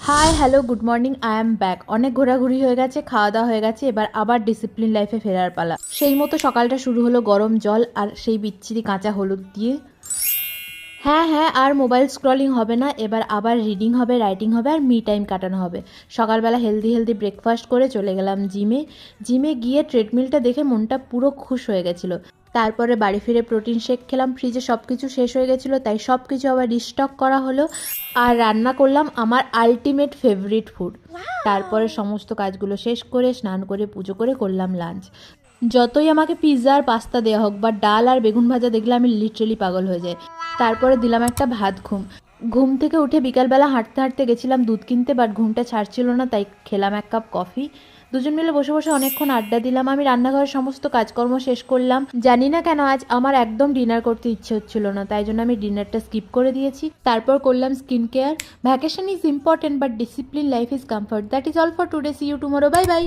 Hi hello good morning I am back. অনেক ঘোরাঘুরি হয়ে গেছে, খাওয়া দাওয়া হয়ে গেছে, এবার আবার ডিসিপ্লিন লাইফে ফেরার পালা। সেই মতো সকালটা শুরু হলো গরম জল আর সেই বিচ্ছিরি কাঁচা হলুদ দিয়ে। হ্যাঁ হ্যাঁ, আর মোবাইল স্ক্রলিং হবে না, এবার আবার রিডিং হবে, রাইটিং হবে আর মি টাইম কাটানো হবে। সকালবেলা হেলদি হেলদি ব্রেকফাস্ট করে চলে গেলাম জিমে। জিমে গিয়ে ট্রেডমিলটা দেখে মনটা পুরো খুশ হয়ে গেছিলো। তারপরে বাড়ি ফিরে প্রোটিন শেক খেলাম, ফ্রিজে সব কিছু শেষ হয়ে গেছিলো তাই সব কিছু আবার রিস্টক করা হলো। আর রান্না করলাম আমার আলটিমেট ফেভারিট ফুড। তারপরে সমস্ত কাজগুলো শেষ করে স্নান করে পুজো করে করলাম লাঞ্চ। যতই আমাকে পিৎজা আর পাস্তা দেওয়া হোক বা ডাল আর বেগুন ভাজা দেখলে আমি লিটারেলি পাগল হয়ে যাই। তারপরে দিলাম একটা ভাত ঘুম। ঘুম থেকে উঠে বিকালবেলা হাঁটতে হাঁটতে গেছিলাম দুধ কিনতে, বাট ঘুমটা ছাড়ছিল না তাই খেলাম এক কাপ কফি। দুজন মিলে বসে বসে অনেকক্ষণ আড্ডা দিলাম। আমি রান্নাঘরের সমস্ত কাজকর্ম শেষ করলাম। জানি না কেন আজ আমার একদম ডিনার করতে ইচ্ছে হচ্ছিল না, তাই জন্য আমি ডিনারটা স্কিপ করে দিয়েছি। তারপর করলাম skin care. Vacation is important but discipline life is comfort. That is all for today. See you tomorrow. Bye by.